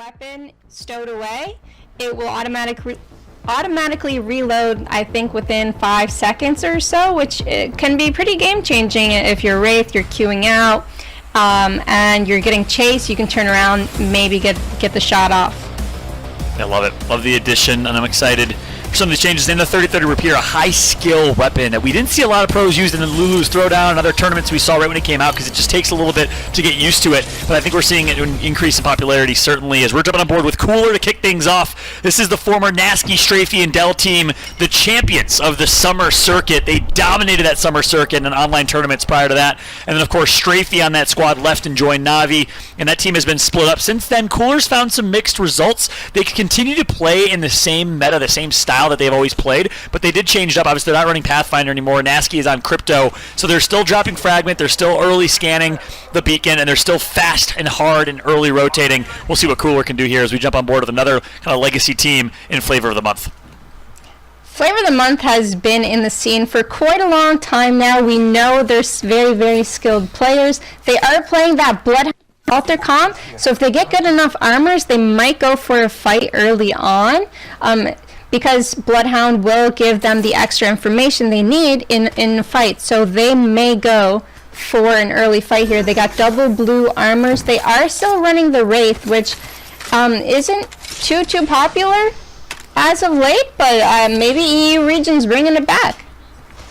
weapon stowed away, it will automatically reload, I think, within 5 seconds or so, which can be pretty game-changing. If you're Wraith, you're queuing out, and you're getting chased, you can turn around, maybe get the shot off. I love it. Love the addition, and I'm excited for some of these changes. In the 30-30 Rapier, a high-skill weapon that we didn't see a lot of pros use in the Lulu's Throwdown and other tournaments we saw right when it came out, because it just takes a little bit to get used to it. But I think we're seeing it increase in popularity, certainly, as we're jumping on board with Cooler to kick things off. This is the former Nasky, Strafey, and Dell team, the champions of the summer circuit. They dominated that summer circuit in online tournaments prior to that. And then, of course, Strafey on that squad left and joined Navi, and that team has been split up. Since then, Cooler's found some mixed results. They continue to play in the same meta, the same style that they've always played, but they did change it up. Obviously, they're not running Pathfinder anymore. Nasky is on Crypto, so they're still dropping Fragment. They're still early scanning the beacon, and they're still fast and hard and early rotating. We'll see what Cooler can do here as we jump on board with another kind of legacy team in Flavor of the Month. Flavor of the Month has been in the scene for quite a long time now. We know there's very, very skilled players. They are playing that Bloodhound Alter comp, so if they get good enough armors, they might go for a fight early on, because Bloodhound will give them the extra information they need in a fight. So they may go for an early fight here. They got double blue armors. They are still running the Wraith, which isn't too popular as of late, but maybe EU region's bringing it back.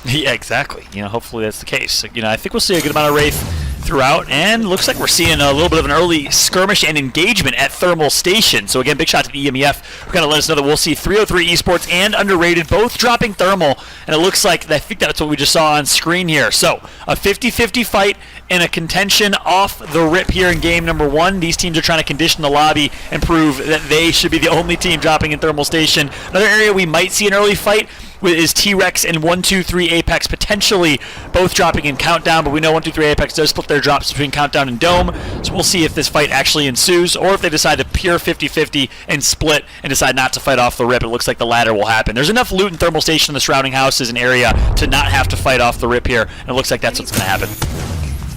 Yeah, exactly. Hopefully that's the case. I think we'll see a good amount of Wraith throughout, and looks like we're seeing a little bit of an early skirmish and engagement at Thermal Station. So again, big shout to the EMEF, who kind of let us know that we'll see 303 Esports and Underrated both dropping Thermal, and it looks like, I think that's what we just saw on screen here. So a 50-50 fight and a contention off the rip here in game number 1. These teams are trying to condition the lobby and prove that they should be the only team dropping in Thermal Station. Another area we might see an early fight is T-Rex and 123 Apex potentially both dropping in Countdown, but we know 123 Apex does split their drops between Countdown and Dome, so we'll see if this fight actually ensues, or if they decide to pure 50-50 and split and decide not to fight off the rip. It looks like the latter will happen. There's enough loot in Thermal Station in the surrounding houses and area to not have to fight off the rip here, and it looks like that's what's going to happen.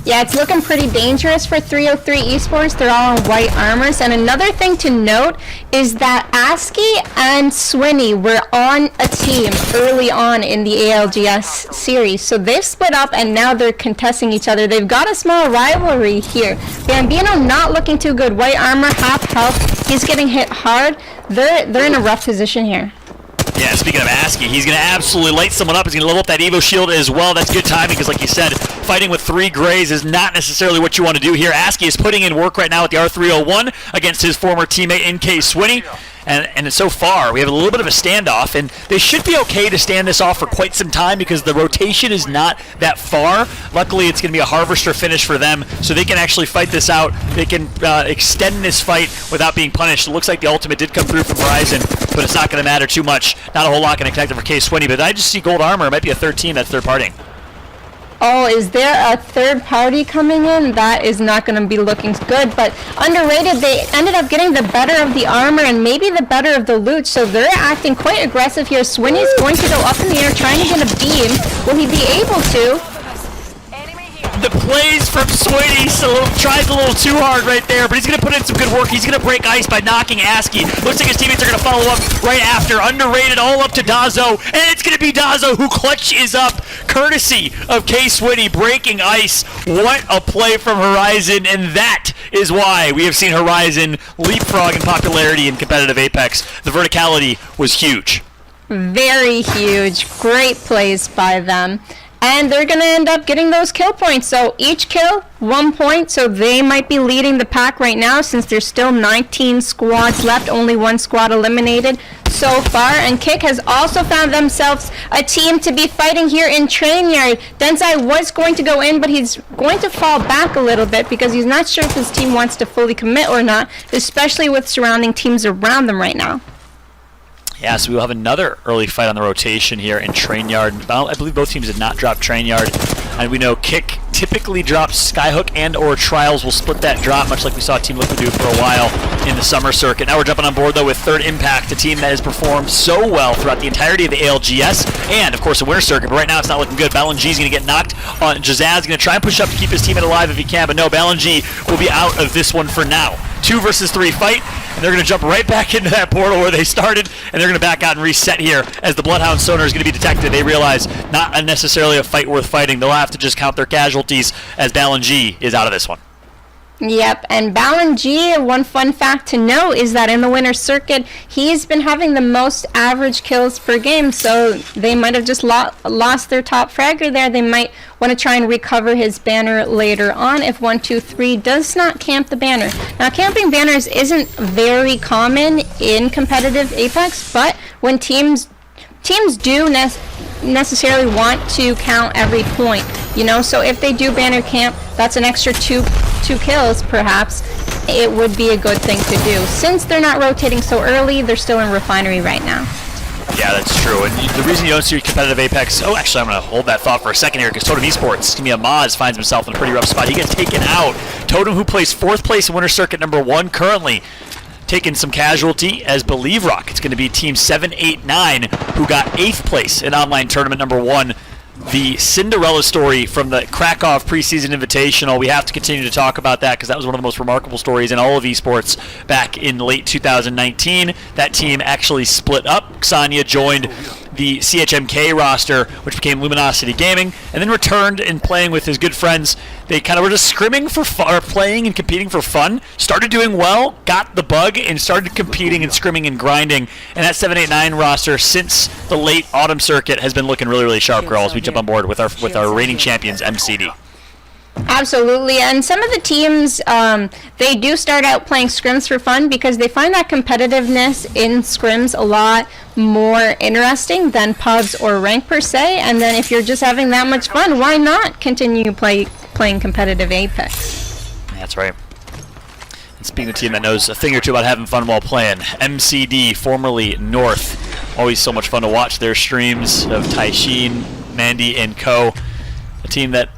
Yeah, it's looking pretty dangerous for 303 Esports. They're all in white armors. And another thing to note is that ASCII and Swinny were on a team early on in the ALGS series. So they've split up, and now they're contesting each other. They've got a small rivalry here. Bambino not looking too good. White armor, half health. He's getting hit hard. They're in a rough position here. Yeah, speaking of ASCII, he's going to absolutely light someone up. He's going to level up that Evo shield as well. That's good timing because, like you said, fighting with 3 grays is not necessarily what you want to do here. ASCII is putting in work right now with the R301 against his former teammate NK Swinny. And so far, we have a little bit of a standoff, and they should be okay to stand this off for quite some time because the rotation is not that far. Luckily, it's going to be a Harvester finish for them, so they can actually fight this out. They can extend this fight without being punished. It looks like the ultimate did come through from Horizon, but it's not going to matter too much. Not a whole lot going to connect for K Swinny, but I just see gold armor. It might be a third team that's third partying. Oh, is there a third party coming in? That is not going to be looking good, but Underrated, they ended up getting the better of the armor and maybe the better of the loot, so they're acting quite aggressive here. Swinny's going to go up in the air trying to get a beam. Will he be able to? The plays from Swinny tries a little too hard right there, but he's going to put in some good work. He's going to break ice by knocking ASCII. Looks like his teammates are going to follow up right after. Underrated all up to Dazo, and it's going to be Dazo who clutches up, courtesy of K Swinny breaking ice. What a play from Horizon, and that is why we have seen Horizon leapfrog in popularity in competitive Apex. The verticality was huge. Very huge. Great plays by them. And they're going to end up getting those kill points. So each kill, 1 point. So they might be leading the pack right now since there's still 19 squads left. Only 1 squad eliminated so far. And Kick has also found themselves a team to be fighting here in Train Yard. Denzai was going to go in, but he's going to fall back a little bit because he's not sure if his team wants to fully commit or not, especially with surrounding teams around them right now. Yeah, so we'll have another early fight on the rotation here in Train Yard. I believe both teams did not drop Train Yard. And we know Kick typically drops Skyhook and or Trials will split that drop, much like we saw Team Liquid do for a while in the summer circuit. Now we're jumping on board, though, with Third Impact, a team that has performed so well throughout the entirety of the ALGS and, of course, the winter circuit. But right now it's not looking good. Balanji is going to get knocked on. Jazaz is going to try and push up to keep his teammate alive if he can, but no, Balanji will be out of this one for now. 2 versus 3 fight. and they're going to jump right back into that portal where they started, and they're going to back out and reset here as the Bloodhound sonar is going to be detected. They realize not necessarily a fight worth fighting. They'll have to just count their casualties as Balan-G is out of this one. Yep, and Balan-G, one fun fact to know is that in the winner's circuit, he's been having the most average kills per game, so they might have just lost their top fragger there. They might want to try and recover his banner later on if 123 does not camp the banner. Now, camping banners isn't very common in competitive Apex, but when teams do necessarily want to count every point, you know, so if they do banner camp, that's an extra two kills perhaps. It would be a good thing to do. Since they're not rotating so early, they're still in refinery right now. Yeah, that's true. And the reason you don't see competitive Apex... Oh, actually, I'm going to hold that thought for a second here because Totem Esports, Maz, finds himself in a pretty rough spot. He gets taken out. Totem, who plays 4th place in Winter Circuit number 1 currently, taking some casualty as Believe Rock. It's going to be Team 789 who got 8th place in online tournament number 1. The Cinderella story from the Krakow preseason invitational. We have to continue to talk about that because that was one of the most remarkable stories in all of esports back in late 2019. That team actually split up. Xania joined the CHMK roster, which became Luminosity Gaming, and then returned and playing with his good friends. They kind of were just scrimming for fun, or playing and competing for fun. Started doing well, got the bug, and started competing and scrimming and grinding. And that 789 roster, since the late autumn circuit, has been looking really, really sharp, girls. We jump on board with our reigning champions, MCD. Absolutely, and some of the teams, they do start out playing scrims for fun because they find that competitiveness in scrims a lot more interesting than pubs or rank per se, and then if you're just having that much fun, why not continue playing competitive Apex? That's right. And speaking of a team that knows a thing or two about having fun while playing, MCD, formerly North. Always so much fun to watch their streams of Taishin, Mandy, and co. A team that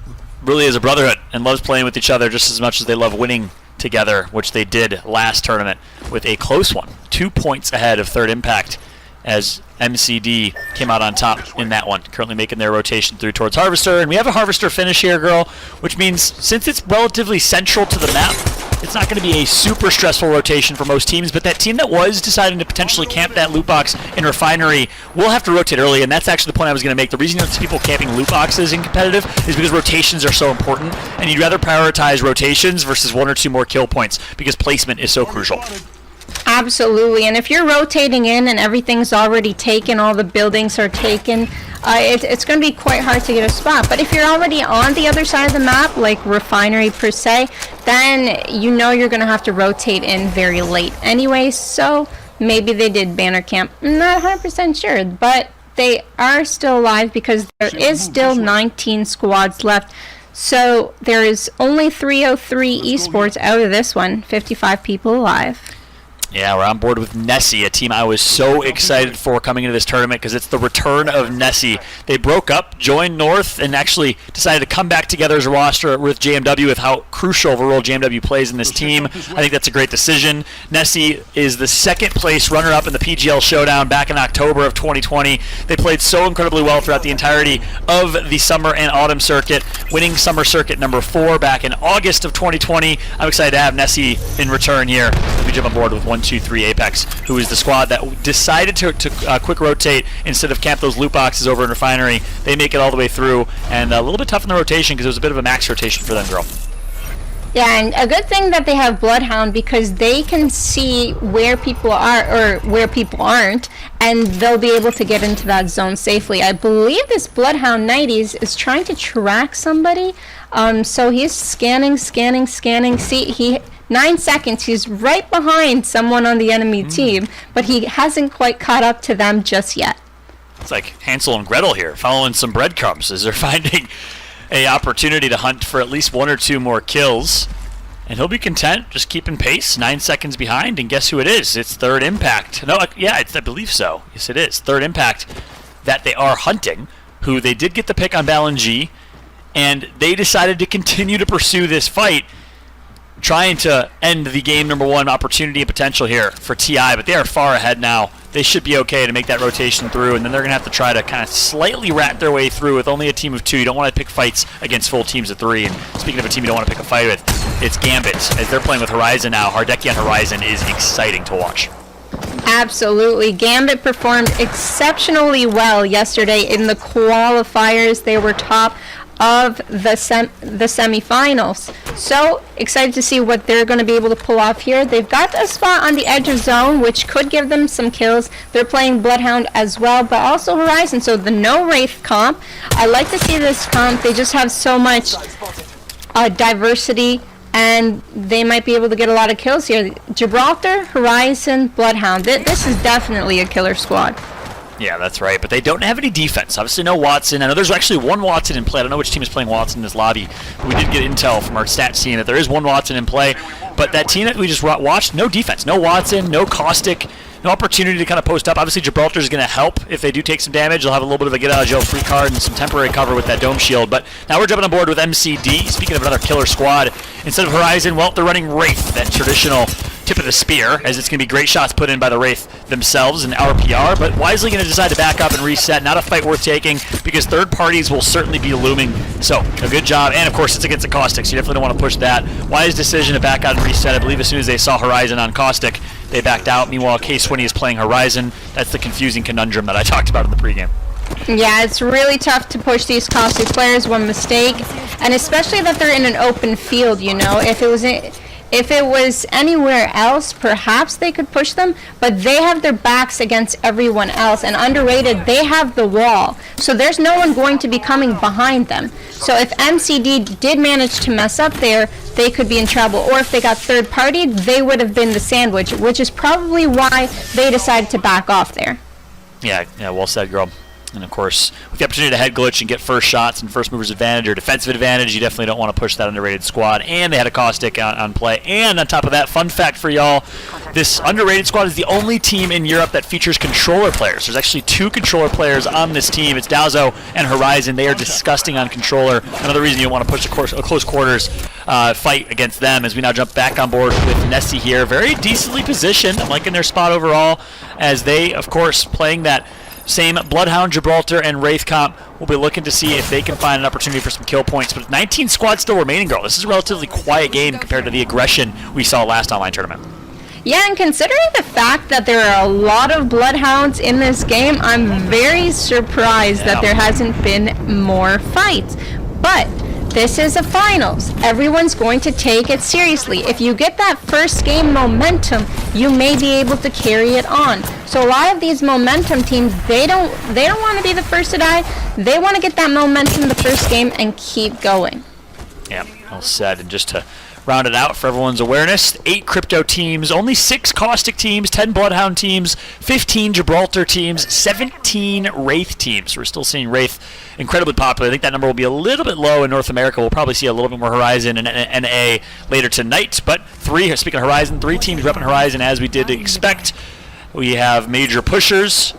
really is a brotherhood and loves playing with each other just as much as they love winning together, which they did last tournament with a close one. 2 points ahead of Third Impact as MCD came out on top in that one, currently making their rotation through towards Harvester. And we have a Harvester finish here, girl, which means since it's relatively central to the map, it's not going to be a super stressful rotation for most teams, but that team that was deciding to potentially camp that loot box in Refinery will have to rotate early, and that's actually the point I was going to make. The reason you don't see people camping loot boxes in competitive is because rotations are so important, and you'd rather prioritize rotations versus 1 or 2 more kill points because placement is so crucial. Absolutely, and if you're rotating in and everything's already taken, all the buildings are taken, it's going to be quite hard to get a spot. But if you're already on the other side of the map, like Refinery per se, then you know you're going to have to rotate in very late anyway, so maybe they did banner camp. I'm not 100% sure, but they are still alive because there is still 19 squads left. So there is only 303 esports out of this one, 55 people alive. Yeah, we're on board with Nessie, a team I was so excited for coming into this tournament because it's the return of Nessie. They broke up, joined North, and actually decided to come back together as a roster with JMW with how crucial of a role JMW plays in this team. I think that's a great decision. Nessie is the 2nd place runner-up in the PGL Showdown back in October of 2020. They played so incredibly well throughout the entirety of the summer and autumn circuit, winning summer circuit number 4 back in August of 2020. I'm excited to have Nessie in return here. We jump on board with 1-2-3 Apex, who is the squad that decided to quick rotate instead of camp those loot boxes over in Refinery. They make it all the way through, and a little bit tough in the rotation because it was a bit of a max rotation for them, girl. Yeah, and a good thing that they have Bloodhound because they can see where people are or where people aren't, and they'll be able to get into that zone safely. I believe this Bloodhound 90s is trying to track somebody, so he's scanning. See, 9 seconds, he's right behind someone on the enemy team, but he hasn't quite caught up to them just yet. It's like Hansel and Gretel here, following some breadcrumbs as they're finding a opportunity to hunt for at least 1 or 2 more kills. And he'll be content just keeping pace, 9 seconds behind, and guess who it is? It's Third Impact. No, yeah, I believe so. Yes, it is. Third Impact that they are hunting, who they did get the pick on Balan-G, and they decided to continue to pursue this fight, trying to end the game number 1 opportunity and potential here for TI, but they are far ahead now. They should be okay to make that rotation through, and then they're going to have to try to kind of slightly rat their way through with only a team of 2. You don't want to pick fights against full teams of 3, and speaking of a team you don't want to pick a fight with, it's Gambit. As they're playing with Horizon now, Hardeki on Horizon is exciting to watch. Absolutely. Gambit performed exceptionally well yesterday in the qualifiers. They were top of the semifinals. So excited to see what they're going to be able to pull off here. They've got a spot on the edge of zone, which could give them some kills. They're playing Bloodhound as well, but also Horizon. So the no Wraith comp. I like to see this comp. They just have so much diversity, and they might be able to get a lot of kills here. Gibraltar, Horizon, Bloodhound. This is definitely a killer squad. Yeah, that's right, but they don't have any defense. Obviously, no Watson. I know there's actually one Watson in play. I don't know which team is playing Watson in this lobby, but we did get intel from our stats team that there is one Watson in play. But that team that we just watched, no defense, no Watson, no Caustic, no opportunity to kind of post up. Obviously, Gibraltar is going to help if they do take some damage. They'll have a little bit of a get-out-of-jail-free card and some temporary cover with that dome shield. But now we're jumping on board with MCD. Speaking of another killer squad, instead of Horizon, well, they're running Wraith, that traditional tip of the spear, as it's going to be great shots put in by the Wraith themselves and our PR, but wisely going to decide to back up and reset. Not a fight worth taking, because third parties will certainly be looming. So, a good job. And, of course, it's against the Caustic, so you definitely don't want to push that. Wise decision to back out and reset. I believe as soon as they saw Horizon on Caustic, they backed out. Meanwhile, K-Swinny is playing Horizon. That's the confusing conundrum that I talked about in the pregame. Yeah, it's really tough to push these Caustic players, one mistake, and especially that they're in an open field, you know. If it was anywhere else, perhaps they could push them, but they have their backs against everyone else, and underrated, they have the wall. So there's no one going to be coming behind them. So if MCD did manage to mess up there, they could be in trouble. Or if they got third party, they would have been the sandwich, which is probably why they decided to back off there. Yeah, well said, girl. And, of course, with the opportunity to head glitch and get first shots and first movers advantage or defensive advantage, you definitely don't want to push that underrated squad. And they had a Caustic on play. And on top of that, fun fact for y'all, this underrated squad is the only team in Europe that features controller players. There's actually 2 controller players on this team. It's Dowzo and Horizon. They are disgusting on controller. Another reason you want to push a close quarters fight against them, as we now jump back on board with Nessie here. Very decently positioned. I'm liking their spot overall, as they, of course, playing that same Bloodhound, Gibraltar, and Wraith comp. We'll be looking to see if they can find an opportunity for some kill points. But 19 squads still remaining, girl. This is a relatively quiet game compared to the aggression we saw last online tournament. Yeah, and considering the fact that there are a lot of Bloodhounds in this game, I'm very surprised that there hasn't been more fights. But this is a finals. Everyone's going to take it seriously. If you get that first game momentum, you may be able to carry it on. So a lot of these momentum teams, they don't want to be the first to die. They want to get that momentum the first game and keep going. Yeah, well said. And just to round it out for everyone's awareness, 8 crypto teams, only 6 Caustic teams, 10 Bloodhound teams, 15 Gibraltar teams, 17 Wraith teams. We're still seeing Wraith incredibly popular. I think that number will be a little bit low in North America. We'll probably see a little bit more Horizon and NA later tonight. But speaking of Horizon, 3 teams repping Horizon as we did expect. We have major pushers,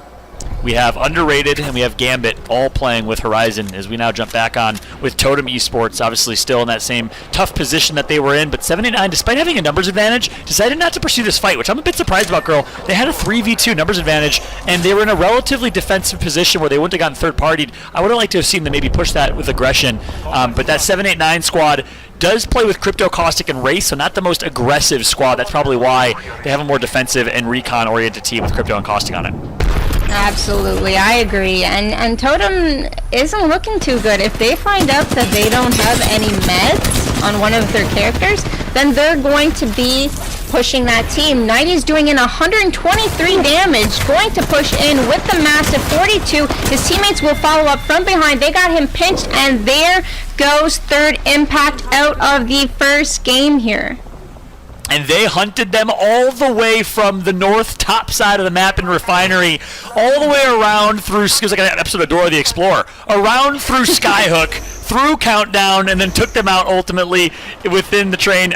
we have underrated, and we have Gambit all playing with Horizon as we now jump back on with Totem Esports, obviously still in that same tough position that they were in. But 79, despite having a numbers advantage, decided not to pursue this fight, which I'm a bit surprised about, girl. They had a 3v2 numbers advantage, and they were in a relatively defensive position where they wouldn't have gotten third-partied. I would have liked to have seen them maybe push that with aggression. But that 789 squad does play with Crypto, Caustic, and Race, so not the most aggressive squad. That's probably why they have a more defensive and recon-oriented team with Crypto and Caustic on it. Absolutely, I agree. And Totem isn't looking too good. If they find out that they don't have any meds on one of their characters, then they're going to be pushing that team. 90's doing in 123 damage, going to push in with the massive 42. His teammates will follow up from behind. They got him pinched, and there goes third impact out of the first game here. And they hunted them all the way from the north top side of the map in Refinery, all the way around through, it was like an episode of Dora the Explorer, around through Skyhook, through Countdown, and then took them out ultimately within the train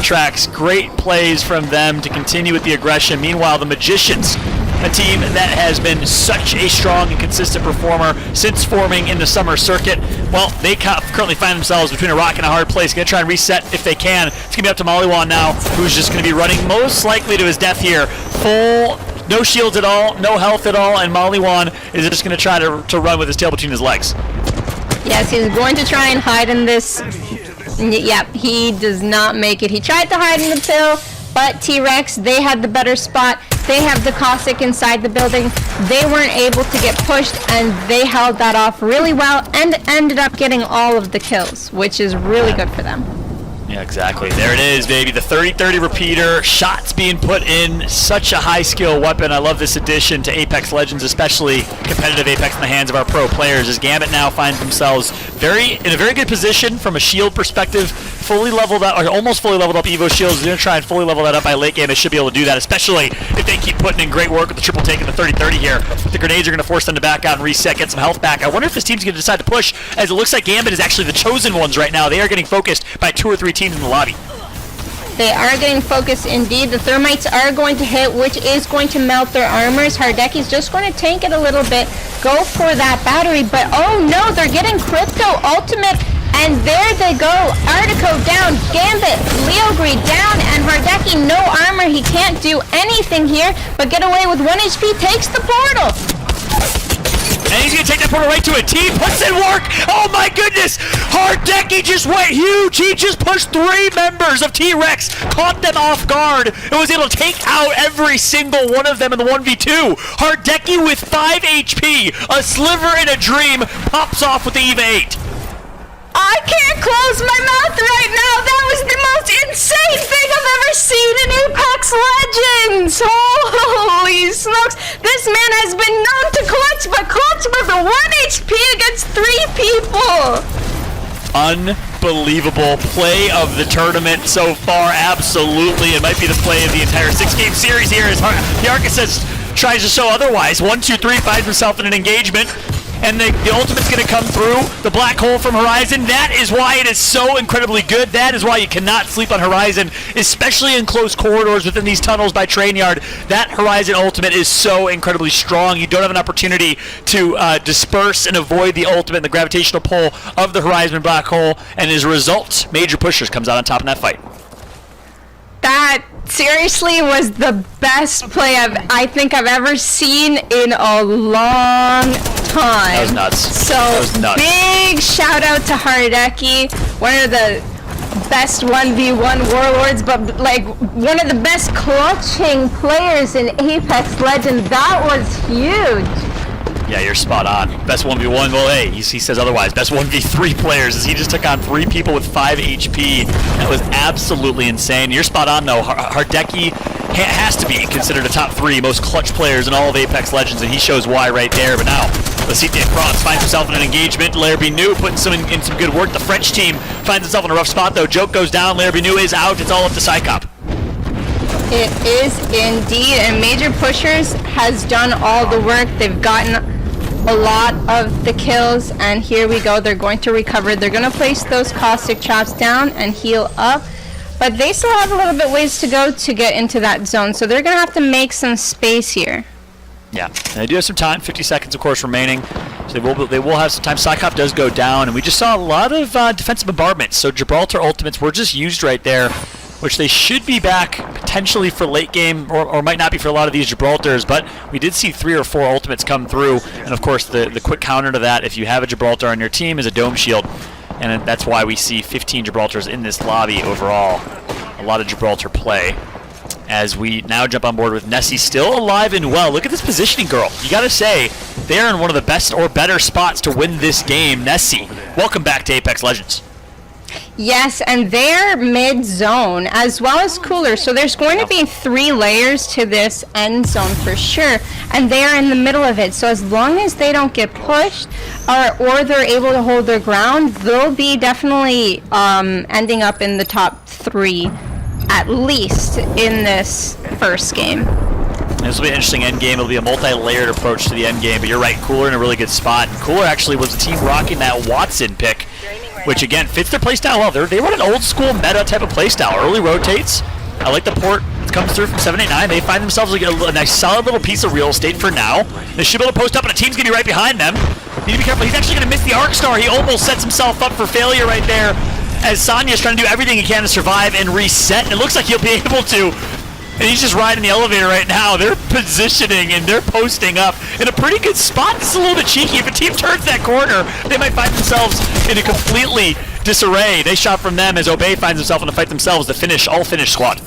tracks. Great plays from them to continue with the aggression. Meanwhile, the Magicians, a team that has been such a strong and consistent performer since forming in the summer circuit, well, they currently find themselves between a rock and a hard place. Going to try and reset if they can. It's going to be up to Mollywan now, who's just going to be running most likely to his death here. Full, no shields at all, no health at all, and Mollywan is just going to try to run with his tail between his legs. Yes, he's going to try and hide in this Yep, he does not make it. He tried to hide in the pill, but T-Rex, they had the better spot. They have the Caustic inside the building. They weren't able to get pushed, and they held that off really well and ended up getting all of the kills, which is really good for them. Yeah, exactly. There it is, baby. The 30-30 repeater. Shots being put in. Such a high-skill weapon. I love this addition to Apex Legends, especially competitive Apex in the hands of our pro players, as Gambit now finds themselves in a very good position from a shield perspective. Fully leveled up, or almost fully leveled up Evo shields. They're going to try and fully level that up by late game. They should be able to do that, especially if they keep putting in great work with the triple take and the 30-30 here. The grenades are going to force them to back out and reset, get some health back. I wonder if this team's going to decide to push, as it looks like Gambit is actually the chosen ones right now. They are getting focused by 2 or 3 teams in the lobby. They are getting focused indeed. The thermites are going to hit, which is going to melt their armors. Hardeki's just going to tank it a little bit, go for that battery, but oh no, they're getting crypto ultimate, and there they go. Artico down, Gambit, Leogri down, and Hardeki no armor. He can't do anything here, but get away with 1 HP, takes the portal. And he's going to take that portal right to a T, puts in work. Oh my goodness! Hardeki just went huge. He just pushed 3 members of T-Rex, caught them off guard, and was able to take out every single one of them in the 1v2. Hardeki with 5 HP, a sliver in a dream, pops off with the EVA 8. I can't close my mouth right now. That was the most insane thing I've ever seen in Apex Legends. Holy smokes. This man has been known to clutch, but clutch with a 1 HP against 3 people. Unbelievable play of the tournament so far. Absolutely. It might be the play of the entire 6-game series here as the Architect tries to show otherwise. 1, 2, 3 finds himself in an engagement. And the ultimate's going to come through. The black hole from Horizon, that is why it is so incredibly good. That is why you cannot sleep on Horizon, especially in close corridors within these tunnels by Train Yard. That Horizon ultimate is so incredibly strong. You don't have an opportunity to disperse and avoid the ultimate and the gravitational pull of the Horizon black hole. And as a result, Major Pushers comes out on top in that fight. That seriously was the best play I think I've ever seen in a long time. That was nuts. So that was nuts. Big shout out to Hardeki, one of the best 1v1 warlords, but like one of the best clutching players in Apex Legends. That was huge. Yeah, you're spot on. Best 1v1, well, hey, he says otherwise. Best 1v3 players, as he just took on 3 people with 5 HP. That was absolutely insane. You're spot on, though. Hardeki has to be considered a top 3 most clutch players in all of Apex Legends, and he shows why right there. But now, Lasite France finds himself in an engagement. Larabinu putting in some good work. The French team finds itself in a rough spot, though. Joke goes down. Larabinu is out. It's all up to Psycop. It is indeed, and Major Pushers has done all the work. They've gotten a lot of the kills, and here we go. They're going to recover. They're going to place those caustic traps down and heal up, but they still have a little bit ways to go to get into that zone, so they're going to have to make some space here. Yeah, and they do have some time, 50 seconds of course remaining, so they will have some time. Psycop does go down, and we just saw a lot of defensive bombardments, so Gibraltar ultimates were just used right there, which they should be back potentially for late game, or might not be for a lot of these Gibraltars, but we did see 3 or 4 ultimates come through, and of course the quick counter to that, if you have a Gibraltar on your team, is a dome shield, and that's why we see 15 Gibraltars in this lobby overall. A lot of Gibraltar play. As we now jump on board with Nessie still alive and well. Look at this positioning, girl. You gotta say, they're in one of the best or better spots to win this game. Nessie, welcome back to Apex Legends. Yes, and they're mid-zone as well as cooler, so there's going to be 3 layers to this end zone for sure, and they're in the middle of it, so as long as they don't get pushed or they're able to hold their ground, they'll be definitely ending up in the top 3 at least in this first game. This will be an interesting end game. It'll be a multi-layered approach to the end game, but you're right, Cooler in a really good spot, and Cooler actually was the team rocking that Watson pick, which again fits their playstyle well. They run an old school meta type of playstyle. Early rotates. I like the port that comes through from 789. They find themselves like a nice solid little piece of real estate for now. They should be able to post up, and a team's gonna be right behind them. Need to be careful. He's actually gonna miss the Arc Star. He almost sets himself up for failure right there, as Sanya's trying to do everything he can to survive and reset. And it looks like he'll be able to. And he's just riding the elevator right now. They're positioning and they're posting up in a pretty good spot. This is a little bit cheeky. If a team turns that corner, they might find themselves in a completely disarray. They shot from them as Obey finds himself in the fight themselves, the all-Finnish squad.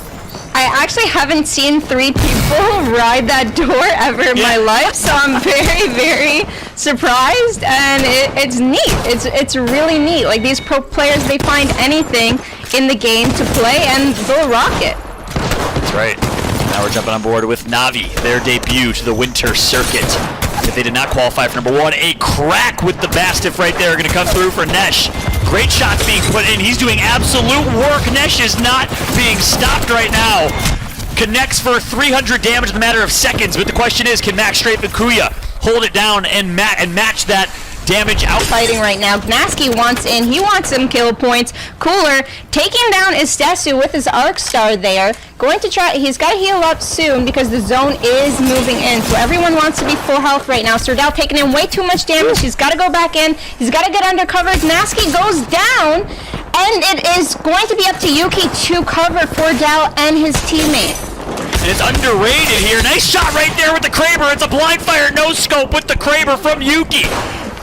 I actually haven't seen 3 people ride that door ever in my life, so I'm very, very surprised, and it's neat. It's really neat. Like, these pro players, they find anything in the game to play, and they'll rock it. That's right. Now we're jumping on board with Navi, their debut to the Winter Circuit. If they did not qualify for number 1, a crack with the Mastiff right there going to come through for Nesh. Great shots being put in. He's doing absolute work. Nesh is not being stopped right now. Connects for 300 damage in a matter of seconds, but the question is, can Max Strafe and Kuya hold it down and match that damage out? Fighting right now. Gnaski wants in. He wants some kill points. Cooler taking down Estesu with his Arc Star there. Going to try. He's got to heal up soon because the zone is moving in. So everyone wants to be full health right now. Serdal taking in way too much damage. He's got to go back in. He's got to get under cover. Gnaski goes down. And it is going to be up to Yuki to cover for Dal and his teammate. And it's underrated here. Nice shot right there with the Kraber. It's a blind fire no scope with the Kraber from Yuki.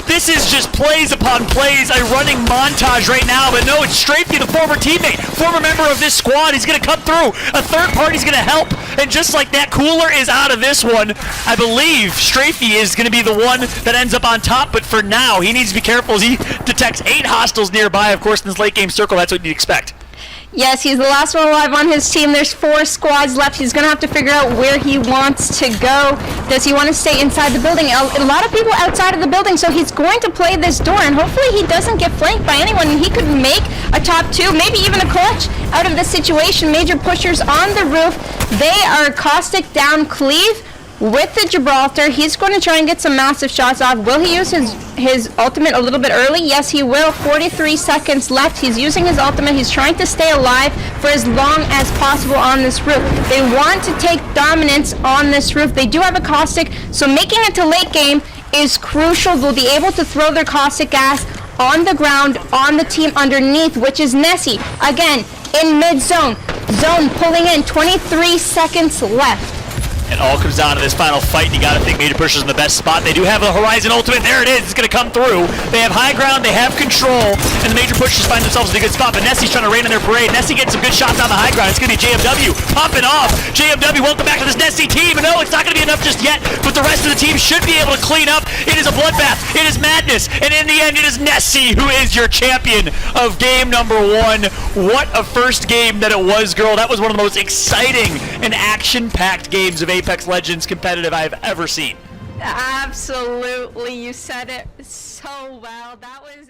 This is just plays upon plays, a running montage right now, but no, it's Strafey, the former teammate, former member of this squad. He's going to come through. A third party's going to help, and just like that, Cooler is out of this one. I believe Strafey is going to be the one that ends up on top, but for now, he needs to be careful as he detects 8 hostiles nearby. Of course, in this late game circle, that's what you'd expect. Yes, he's the last one alive on his team. There's 4 squads left. He's going to have to figure out where he wants to go. Does he want to stay inside the building? A lot of people outside of the building, so he's going to play this door, and hopefully he doesn't get flanked by anyone, and he could make a top 2, maybe even a clutch out of this situation. Major pushers on the roof. They are Caustic down Cleave with the Gibraltar. He's going to try and get some massive shots off. Will he use his ultimate a little bit early? Yes, he will. 43 seconds left. He's using his ultimate. He's trying to stay alive for as long as possible on this roof. They want to take dominance on this roof. They do have a Caustic, so making it to late game is crucial. They'll be able to throw their Caustic gas on the ground on the team underneath, which is Nessie. Again, in mid-zone. Zone pulling in. 23 seconds left. It all comes down to this final fight, and you gotta think Major Pusher's in the best spot. They do have a Horizon ultimate. There it is. It's gonna come through. They have high ground. They have control, and the Major Pushers find themselves in a good spot. But Nessie's trying to rain on their parade. Nessie getting some good shots on the high ground. It's gonna be JMW popping off. JMW won't come back to this Nessie team. No, it's not gonna be enough just yet. But the rest of the team should be able to clean up. It is a bloodbath. It is madness, and in the end, it is Nessie who is your champion of game number 1. What a first game that it was, girl. That was one of the most exciting and action-packed games of Apex Legends competitive I've ever seen. Absolutely. You said it so well. That was...